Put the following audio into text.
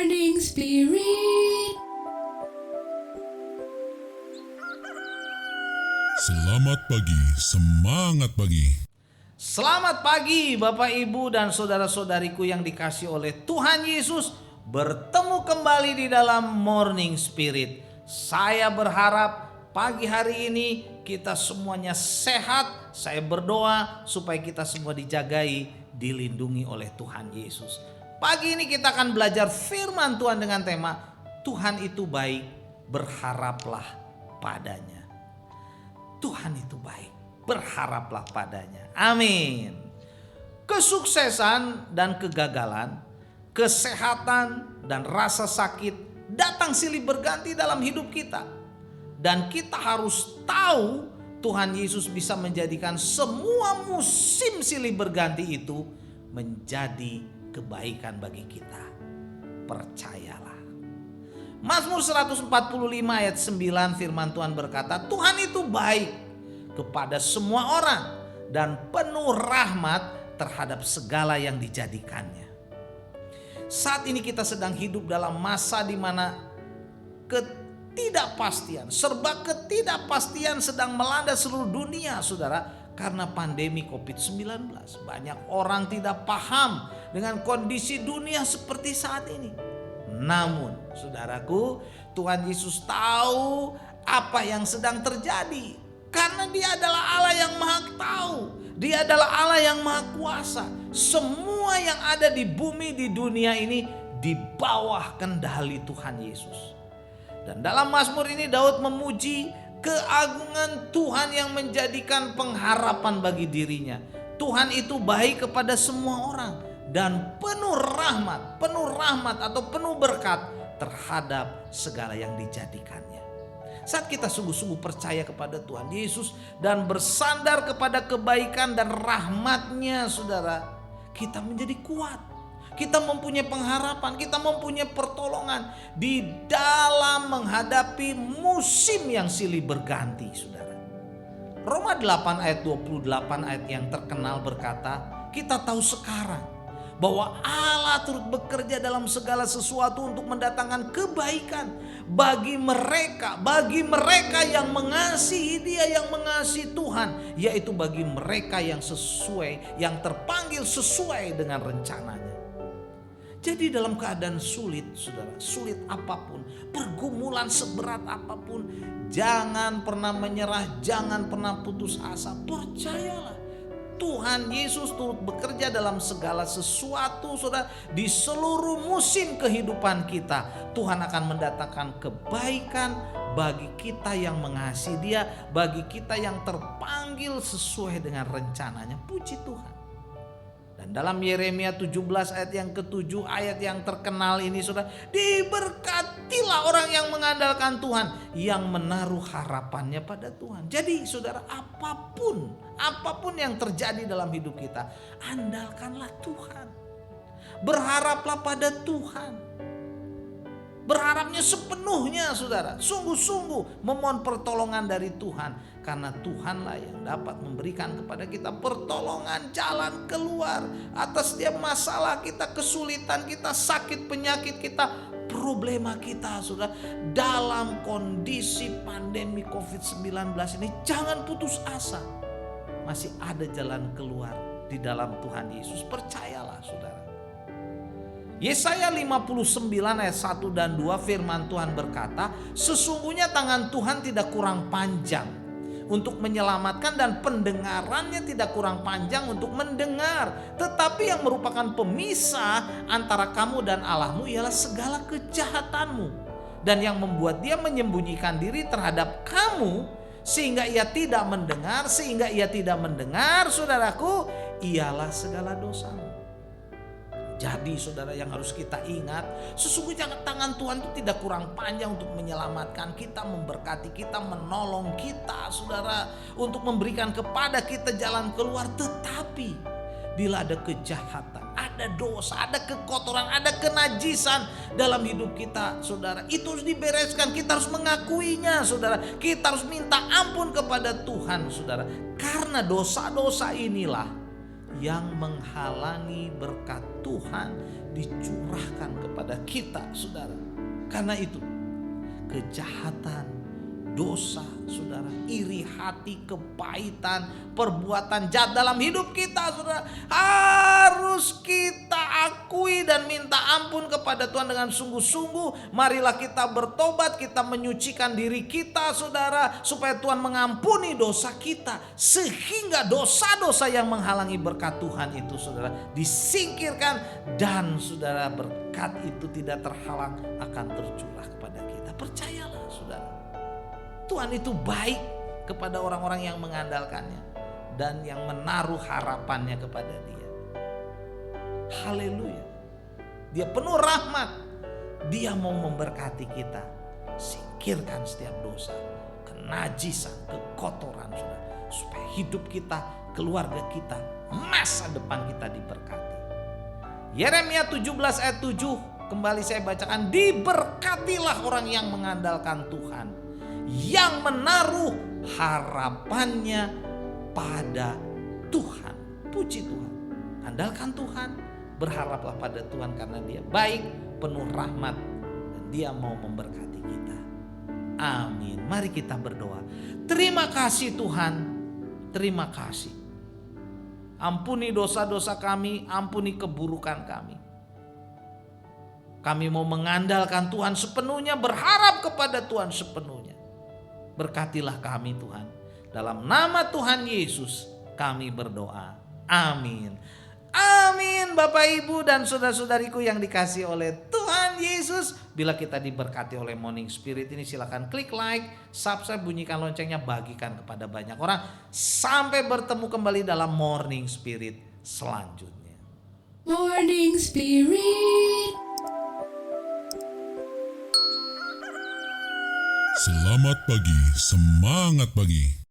Morning Spirit. Selamat pagi, semangat pagi. Selamat pagi Bapak Ibu dan saudara-saudariku yang dikasih oleh Tuhan Yesus. Bertemu kembali di dalam Morning Spirit. Saya berharap pagi hari ini kita semuanya sehat. Saya berdoa supaya kita semua dijagai, dilindungi oleh Tuhan Yesus. Pagi ini kita akan belajar firman Tuhan dengan tema Tuhan itu baik, berharaplah padanya. Tuhan itu baik, berharaplah padanya. Amin. Kesuksesan dan kegagalan, kesehatan dan rasa sakit datang silih berganti dalam hidup kita. Dan kita harus tahu Tuhan Yesus bisa menjadikan semua musim silih berganti itu menjadi kebaikan bagi kita. Percayalah. Mazmur 145 ayat 9 firman Tuhan berkata, Tuhan itu baik kepada semua orang dan penuh rahmat terhadap segala yang dijadikannya. Saat ini kita sedang hidup dalam masa di mana ketidakpastian, serba ketidakpastian sedang melanda seluruh dunia, saudara. Karena pandemi COVID-19, banyak orang tidak paham dengan kondisi dunia seperti saat ini. Namun, saudaraku, Tuhan Yesus tahu apa yang sedang terjadi. Karena Dia adalah Allah yang Maha Tahu. Dia adalah Allah yang Maha Kuasa. Semua yang ada di bumi, di dunia ini di bawah kendali Tuhan Yesus. Dan dalam Mazmur ini Daud memuji keagungan Tuhan yang menjadikan pengharapan bagi dirinya. Tuhan itu baik kepada semua orang dan penuh rahmat atau penuh berkat terhadap segala yang dijadikannya. Saat kita sungguh-sungguh percaya kepada Tuhan Yesus dan bersandar kepada kebaikan dan rahmat-Nya, saudara, kita menjadi kuat. Kita mempunyai pengharapan, kita mempunyai pertolongan di dalam menghadapi musim yang silih berganti, saudara. Roma 8 ayat 28 ayat yang terkenal berkata, kita tahu sekarang bahwa Allah turut bekerja dalam segala sesuatu untuk mendatangkan kebaikan bagi mereka yang mengasihi Dia, yang mengasihi Tuhan, yaitu bagi mereka yang terpanggil sesuai dengan rencananya. Jadi dalam keadaan sulit, saudara, sulit apapun, pergumulan seberat apapun, jangan pernah menyerah, jangan pernah putus asa. Percayalah, Tuhan Yesus turut bekerja dalam segala sesuatu, saudara. Di seluruh musim kehidupan kita, Tuhan akan mendatangkan kebaikan bagi kita yang mengasihi Dia, bagi kita yang terpanggil sesuai dengan rencananya. Puji Tuhan. Dan dalam Yeremia 17 ayat yang ke-7, ayat yang terkenal ini, saudara, diberkatilah orang yang mengandalkan Tuhan, yang menaruh harapannya pada Tuhan. Jadi saudara, apapun yang terjadi dalam hidup kita, andalkanlah Tuhan. Berharaplah pada Tuhan. Berharapnya sepenuhnya, saudara, sungguh-sungguh memohon pertolongan dari Tuhan. Karena Tuhanlah yang dapat memberikan kepada kita pertolongan, jalan keluar atas setiap masalah kita, kesulitan kita, sakit penyakit kita, problema kita, saudara. Dalam kondisi pandemi COVID-19 ini, jangan putus asa. Masih ada jalan keluar di dalam Tuhan Yesus. Percayalah, saudara. Yesaya 59 ayat 1 dan 2 firman Tuhan berkata, sesungguhnya tangan Tuhan tidak kurang panjang untuk menyelamatkan dan pendengarannya tidak kurang panjang untuk mendengar. Tetapi yang merupakan pemisah antara kamu dan Allahmu ialah segala kejahatanmu. Dan yang membuat Dia menyembunyikan diri terhadap kamu sehingga ia tidak mendengar, saudaraku, ialah segala dosamu. Jadi saudara, yang harus kita ingat, sesungguhnya tangan Tuhan itu tidak kurang panjang untuk menyelamatkan kita, memberkati kita, menolong kita, saudara, untuk memberikan kepada kita jalan keluar. Tetapi bila ada kejahatan, ada dosa, ada kekotoran, ada kenajisan dalam hidup kita, saudara, itu harus dibereskan. Kita harus mengakuinya, saudara. Kita harus minta ampun kepada Tuhan, saudara. Karena dosa-dosa inilah yang menghalangi berkat Tuhan dicurahkan kepada kita, saudara. Karena itu, kejahatan, dosa, saudara, iri hati, kepahitan, perbuatan jahat dalam hidup kita, saudara, harus kita akui dan minta ampun kepada Tuhan dengan sungguh-sungguh. Marilah kita bertobat, kita menyucikan diri kita, saudara, supaya Tuhan mengampuni dosa kita, sehingga dosa-dosa yang menghalangi berkat Tuhan itu, saudara, disingkirkan, dan saudara, berkat itu tidak terhalang akan tercurah kepada kita. Percayalah, saudara, Tuhan itu baik kepada orang-orang yang mengandalkannya dan yang menaruh harapannya kepada Dia. Haleluya. Dia penuh rahmat. Dia mau memberkati kita. Singkirkan setiap dosa, kenajisan, kekotoran, saudara, supaya hidup kita, keluarga kita, masa depan kita diberkati. Yeremia 17 ayat 7, kembali saya bacakan. Diberkatilah orang yang mengandalkan Tuhan, yang menaruh harapannya pada Tuhan. Puji Tuhan. Andalkan Tuhan, berharaplah pada Tuhan karena Dia baik, penuh rahmat, dan Dia mau memberkati kita. Amin. Mari kita berdoa. Terima kasih Tuhan. Terima kasih. Ampuni dosa-dosa kami, ampuni keburukan kami. Kami mau mengandalkan Tuhan sepenuhnya, berharap kepada Tuhan sepenuhnya. Berkatilah kami Tuhan. Dalam nama Tuhan Yesus kami berdoa. Amin. Amin. Bapak, Ibu, dan saudara-saudariku yang dikasihi oleh Tuhan Yesus. Bila kita diberkati oleh Morning Spirit ini, silakan klik like, subscribe, bunyikan loncengnya, bagikan kepada banyak orang. Sampai bertemu kembali dalam Morning Spirit selanjutnya. Morning Spirit. Selamat pagi, semangat pagi.